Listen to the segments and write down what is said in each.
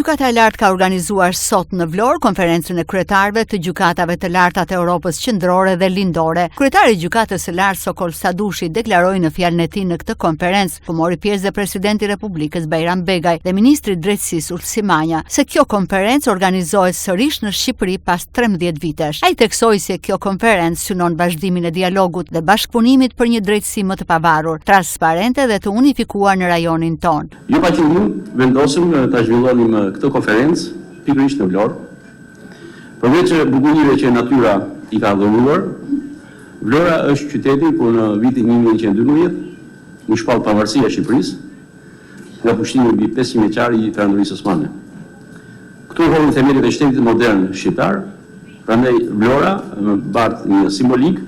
Gjykata e lartë ka organizuar sot në Vlorë konferencën e kryetarëve të gjykatave të larta të Europës qendrore dhe lindore. Kryetari i gjykatës së lartë Sokol Sadushi deklaroi në fjalën e tij në këtë konferencë, ku mori pjesë dhe presidenti i Republikës Bajram Begaj dhe ministri i drejtësisë Ulsi Manja, se kjo konferencë organizohet sërish në Shqipëri pas 13 vitesh. Ai theksoi se kjo konferencë synon vazhdimin e dialogut dhe bashkëpunimit për një drejtësi më të pavarur, transparente dhe të unifikuar në rajonin tonë. Jo pa qëllim vendosëm ta zhvillonim këtë konferencë pikërisht në Vlorë. Përveç bukurive që natyra i ka dhënuar, Vlora është qyteti ku në vitin 1912 u shpall pavarësia e Shqipërisë nga pushtimi mbi 500 vjeçari i Perandorisë Osmane. Këtu horën themelit e shtetit modern shqiptar, prandaj Vlora bart një simbolik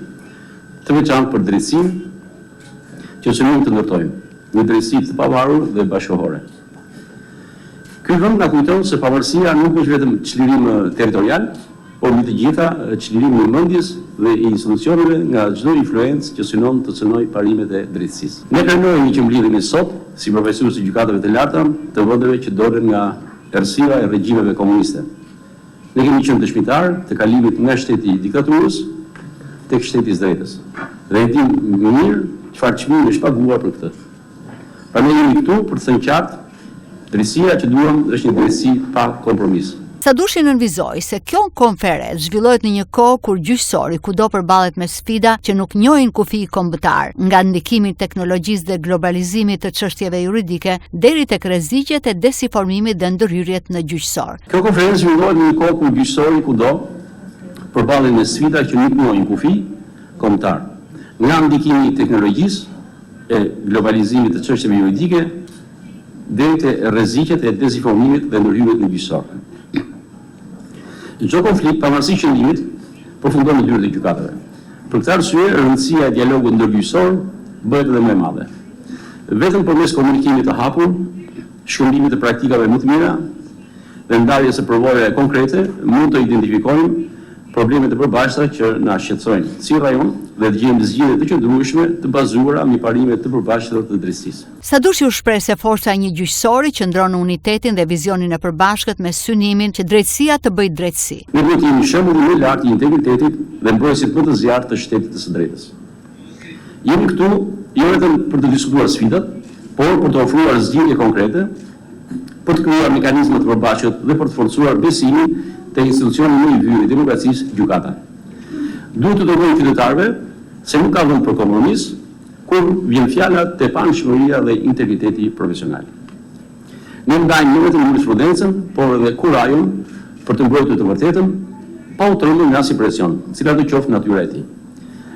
të veçantë për drejtësinë që synojmë të ndërtojmë, një drejtësi të pavarur dhe bashkëkohore. Ky vend na kujton se pavarësia nuk është vetëm çlirim territorial, por mbi të gjitha çlirimi i mendjes dhe i institucioneve nga çdo influencë që synon të cënojë parimet e drejtësisë. Ne kërkojmë që mbledhemi sot si profesorë të gjykatave të larta të vendeve që doren nga errësira e regjimeve komuniste. Ne kemi qenë dëshmitar të kalimit nga shteti i diktaturës tek shteti i drejtës. Dhe e dim mirë çfarë çmimi është paguar për këtë. Prandaj jemi këtu për të thënë qartë, drejtësia që duam është një drejtësi pa kompromis. Sadushi nënvizoi se kjo konferencë zhvillohet në një kohë kur gjyqësori kudo përballet me sfida që nuk njohin kufi kombëtar, nga ndikimi i teknologjisë dhe globalizimit të çështjeve juridike deri tek rreziqet e desinformimit dhe ndërhyrjet në gjyqësor. Kjo konferencë zhvillohet në një kohë kur gjyqësori kudo përballet me sfida që nuk njohin kufi kombëtar, nga ndikimi i teknologjisë e globalizimit të çështjeve juridike deri te rreziqet e dezinformimit dhe ndërhyrjet në gjyqësor. Çdo konflikt pavarësisht qëllimit përfundon në dyert e gjykatave. Për këtë arsye, rëndësia e dialogut ndërgjyqësor bëhet edhe më e madhe. Vetëm përmes komunikimit të hapur, shkëmbimit të praktikave më të mira dhe ndarjes së provojave konkrete, mund të identifikojmë problemet e përbashkëta që na shqetësojnë si rajon dhe të gjejmë zgjidhje të qëndrueshme të bazuara mbi parimet të përbashkëta të drejtësisë. Sadushi u shpreh se forca e një gjyqësori qëndron në unitetin dhe vizionin e përbashkët me synimin që drejtësia të bëjë drejtësi. Ne duhet të jemi shembulli më i lartë i integritetit dhe mbrojtësit më të zjarrt të shtetit të së drejtës. Jemi këtu jo vetëm për të diskutuar sfidat, por për të ofruar zgjidhje konkrete, për të krijuar mekanizma të përbashkët dhe për të forcuar besimin te institucioni më i hyrë i demokracisë, gjykata. Duhet të tregojmë qytetarëve se nuk ka vend për kompromis kur vjen fjala te panshmëria dhe integriteti profesional. Ne ndajmë jo vetëm jurisprudencën, por edhe kurajon për të mbrojtur të vërtetën, pa u trembur nga asnjë presion, cila do qoftë natyra e tij.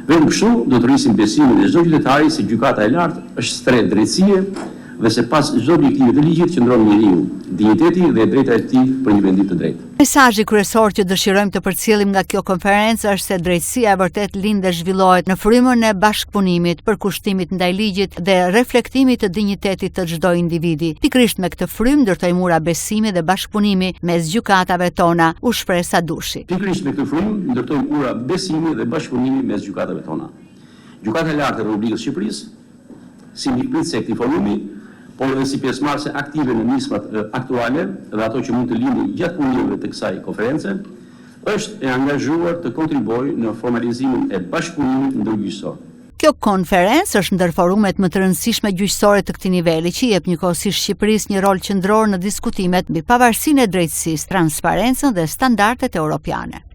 Vetëm kështu do të rrisim besimin e çdo qytetari se gjykata e lartë është stret drejtësie dhe se pas çdo objektivi të ligjit qëndron njeriu, dinjiteti dhe drejta e tij për një vendim të drejtë. Mesazhi kryesor që dëshirojmë të përcjellim nga kjo konferencë është se drejtësia e vërtet lind dhe zhvillohet në frymën e bashkëpunimit, përkushtimit ndaj ligjit dhe reflektimit të dinjitetit të çdo individi. Pikërisht me këtë frymë ndërtojmë ura besimi dhe bashkëpunimi mes gjykatave tona, u shpreh Sadushi. Pikërisht me këtë frymë ndërtojmë ura besimi dhe bashkëpunimi mes gjykatave tona. Gjykata e lartë e Republikës së Shqipërisë, si mikpritëse e këtij forumi, por edhe si pjesëmarrëse aktive në nismat aktuale dhe ato që mund të lindin gjatë punimeve të kësaj konference, është e angazhuar të kontribuojë në formalizimin e bashkëpunimit ndërgjyqësor. Kjo konferencë është ndër forumet më të rëndësishme gjyqësore të këtij niveli, që jep njëkohësisht Shqipërisë një rol qendror në diskutimet mbi pavarësinë e drejtësisë, transparencën dhe standardet europiane.